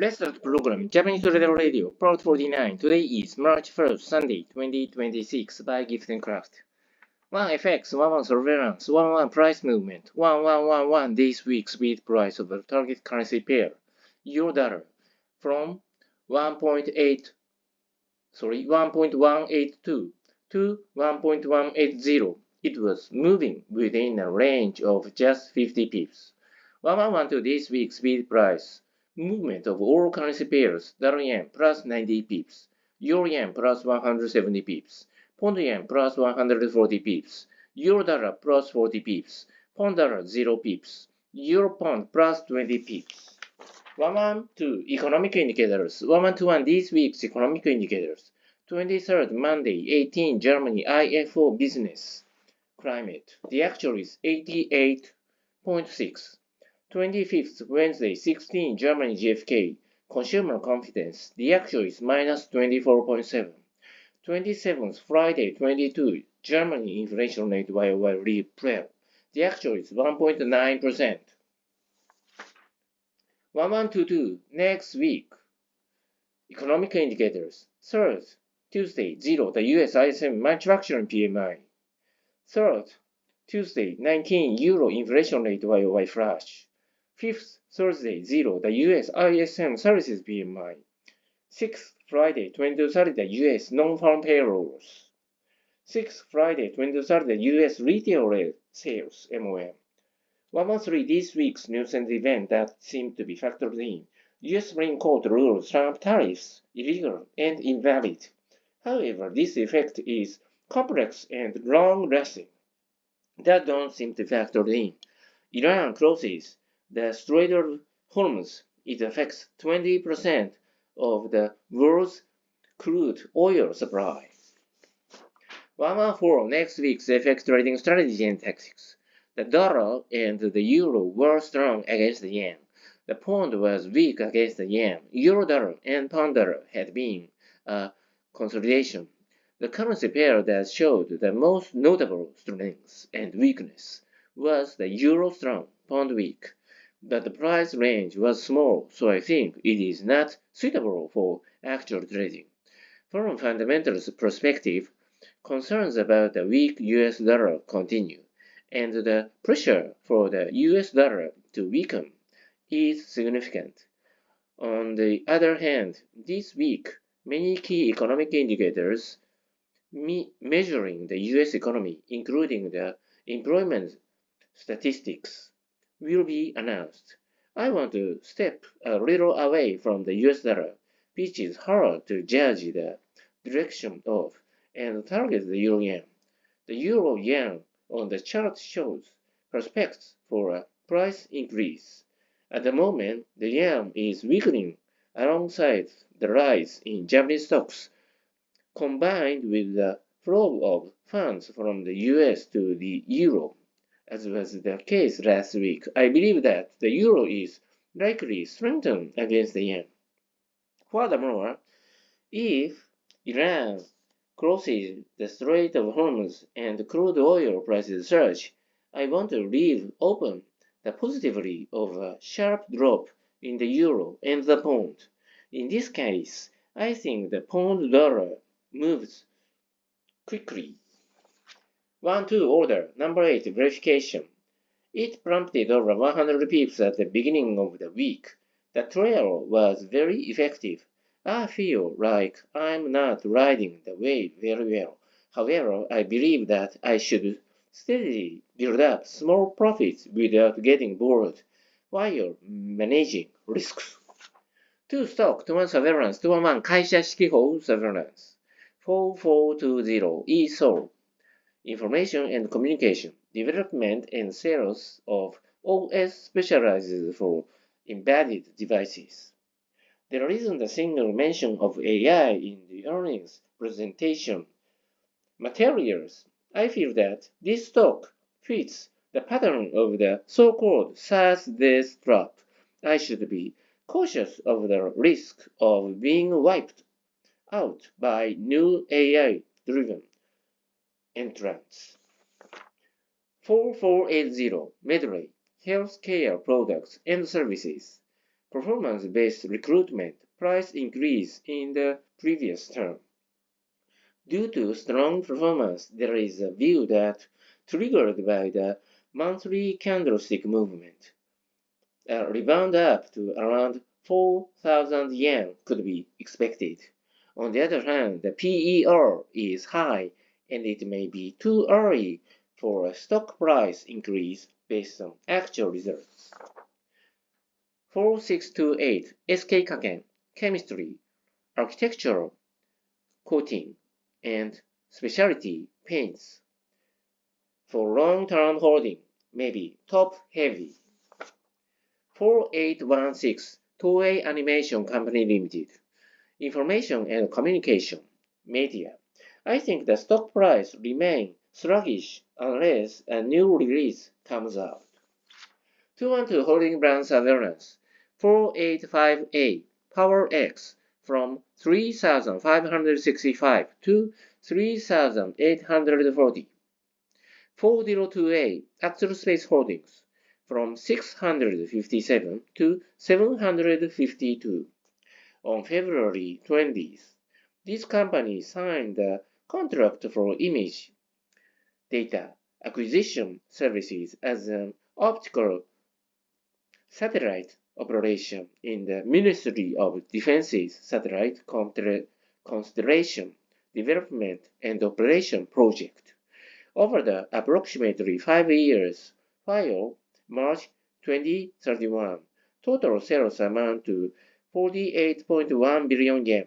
Let's start the program. Japanese Trader Radio Part.049. Today is March 1st, Sunday, 2026 by Gift and Craft. 1 FX, 1 surveillance, 1 price movement, 1 this week's bid price of the target currency pair, Euro dollar, from 1.182 to 1.180. It was moving within a range of just 50 pips. 1 this week's bid price. Movement of all currency pairs, dollar yen plus 90 pips, euro yen plus 170 pips, pound yen plus 140 pips, euro dollar plus 40 pips, pound dollar 0 pips, euro pound plus 20 pips. 112 economic indicators. 121 this week's economic indicators. 23rd Monday, 18 Germany IFO business climate. The actual is 88.6. 25th Wednesday, 16 Germany GfK consumer confidence. The actual is minus 24.7. 27th Friday, 22 Germany inflation rate YOY real 12. The actual is 1.9%. 1122 next week economic indicators. 3rd Tuesday, 0 the US ISM manufacturing PMI. 3rd Tuesday, 19 Euro inflation rate YOY flash. 5th Thursday, 0 the US ISM services PMI. 6th Friday, 22/30 the US non-farm payrolls. 6th Friday, 22/30 the US retail sales MOM. 113 this week's news and event that seemed to be factored in. US Supreme Court rules Trump tariffs illegal and invalid. However, this effect is complex and long-lasting. That don't seem to factor in. Iran closes the Strait of Hormuz. It affects 20% of the world's crude oil supply. 114 next week's FX trading strategy and tactics. The dollar and the euro were strong against the yen. The pound was weak against the yen. Euro dollar and pound dollar had been a consolidation. The currency pair that showed the most notable strengths and weakness was the euro strong, pound weak. But the price range was small, so I think it is not suitable for actual trading. From a fundamentals perspective, concerns about the weak US dollar continue, and the pressure for the US dollar to weaken is significant. On the other hand, this week, many key economic indicators measuring the US economy, including the employment statistics, will be announced. I want to step a little away from the US dollar, which is hard to judge the direction of, and target the euro yen. The euro yen on the chart shows prospects for a price increase. At the moment, the yen is weakening alongside the rise in Japanese stocks, combined with the flow of funds from the US to the euro. As was the case last week, I believe that the euro is likely strengthened against the yen. Furthermore, if Iran crosses the Strait of Hormuz and crude oil prices surge, I want to leave open the possibility of a sharp drop in the euro and the pound. In this case, I think the pound dollar moves quickly. 1-2 order, number 8 verification. It prompted over 100 pips at the beginning of the week. The trail was very effective. I feel like I'm not riding the wave very well. However, I believe that I should steadily build up small profits without getting bored while managing risks. 2 stock, 1 surveillance, 1 会社指揮法 surveillance. 4420 ESOL. Information and communication, development and sales of OS specializes for embedded devices. There isn't a single mention of AI in the earnings presentation materials. I feel that this stock fits the pattern of the so-called SaaS death trap. I should be cautious of the risk of being wiped out by new AI-driven entrants. 4480 Medley Healthcare Products and Services. performance-based recruitment price increase in the previous term. Due to strong performance, there is a view that, triggered by the monthly candlestick movement, a rebound up to around 4,000 yen could be expected. On the other hand, the PER is high and it may be too early for a stock price increase based on actual results. 4628 SK Kaken Chemistry, Architectural, Coating, and Specialty Paints. For long-term holding, maybe top-heavy. 4816 Toei Animation Company Limited, Information and Communication, Media. I think the stock price remain sluggish unless a new release comes out. 212 Holding Brand Surveillance, 4858 Power X from 3,565 to 3,840. 4028 Actual Space Holdings, from 657 to 752. On February 20th, this company signed a contract for image data acquisition services as an optical satellite operation in the Ministry of Defense's Satellite Constellation Development and Operation Project. Over the approximately 5 years, while March 2031, total sales amount to 48.1 billion yen.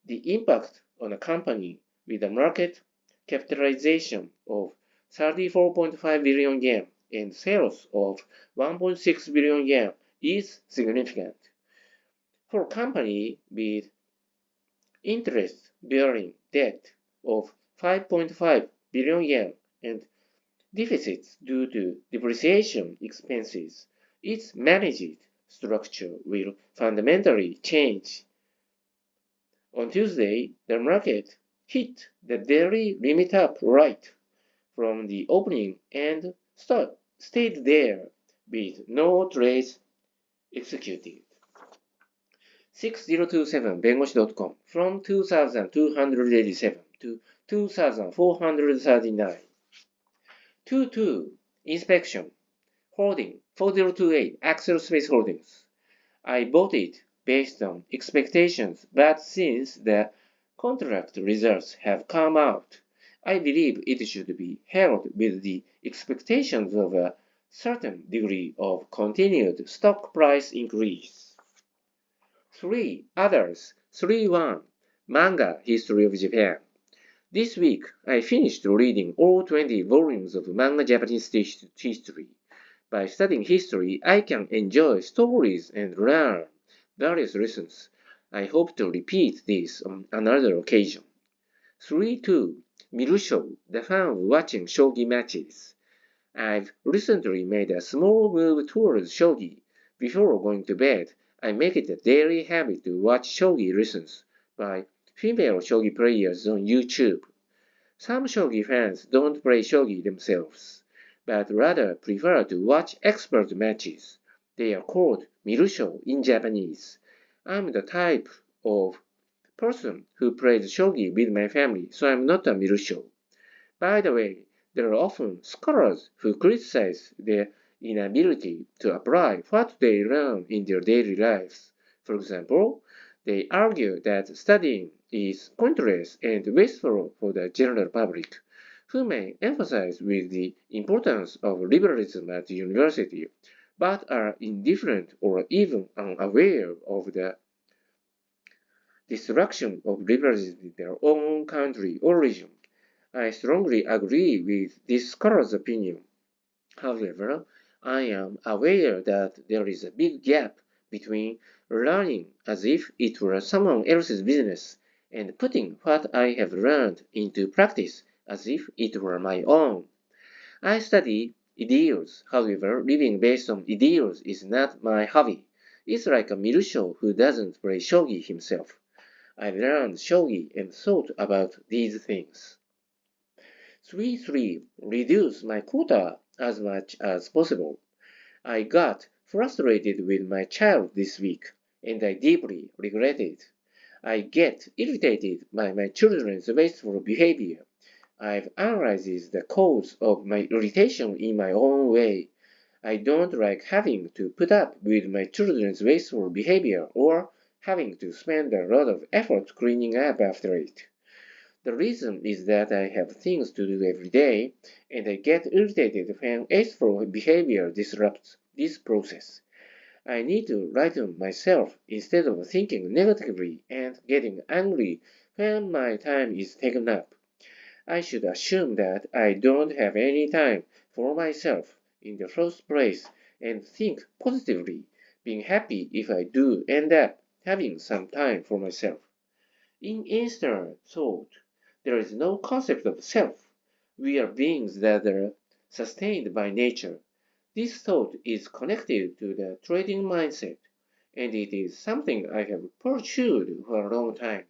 The impact on a company with a market capitalization of 34.5 billion yen and sales of 1.6 billion yen is significant. For a company with interest-bearing debt of 5.5 billion yen and deficits due to depreciation expenses, its managed structure will fundamentally change. On Tuesday, the market hit the daily limit up right from the opening and stayed there with no trades executed. 6027 弁護士.com from 2,287 to 2,439. 22 Inspection Holding 4028 Axel Space Holdings. I bought it based on expectations, but since the contract results have come out, I believe it should be held with the expectations of a certain degree of continued stock price increase. 3 others 3-1 Manga History of Japan. This week, I finished reading all 20 volumes of manga Japanese history. By studying history, I can enjoy stories and learn various lessons. I hope to repeat this on another occasion. 3-2 Milusho, the fan of watching shogi matches. I've recently made a small move towards shogi. Before going to bed, I make it a daily habit to watch shogi lessons by female shogi players on YouTube. Some shogi fans don't play shogi themselves, but rather prefer to watch expert matches. They are called Milusho in Japanese. I'm the type of person who plays shogi with my family, so I'm not a Milusho. By the way, there are often scholars who criticize their inability to apply what they learn in their daily lives. For example, they argue that studying is pointless and wasteful for the general public, who may emphasize with the importance of liberalism at university, but are indifferent or even unaware of the destruction of liberalism in their own country or region. I strongly agree with this scholar's opinion. However, I am aware that there is a big gap between learning as if it were someone else's business and putting what I have learned into practice as if it were my own. I study ideals. However, living based on ideals is not my hobby. It's like a Milusho who doesn't play shogi himself. I learned shogi and thought about these things. 3-3 Reduce my quota as much as possible. I got frustrated with my child this week, and I deeply regret it. I get irritated by my children's wasteful behavior. I've analyzed the cause of my irritation in my own way. I don't like having to put up with my children's wasteful behavior or having to spend a lot of effort cleaning up after it. The reason is that I have things to do every day, and I get irritated when wasteful behavior disrupts this process. I need to lighten myself instead of thinking negatively and getting angry when my time is taken up. I should assume that I don't have any time for myself in the first place and think positively, being happy if I do end up having some time for myself. In instant thought, there is no concept of self. We are beings that are sustained by nature. This thought is connected to the trading mindset, and it is something I have pursued for a long time.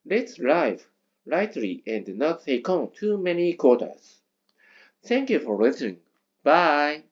Let's live lightly and not take on too many quotas. Thank you for listening. Bye.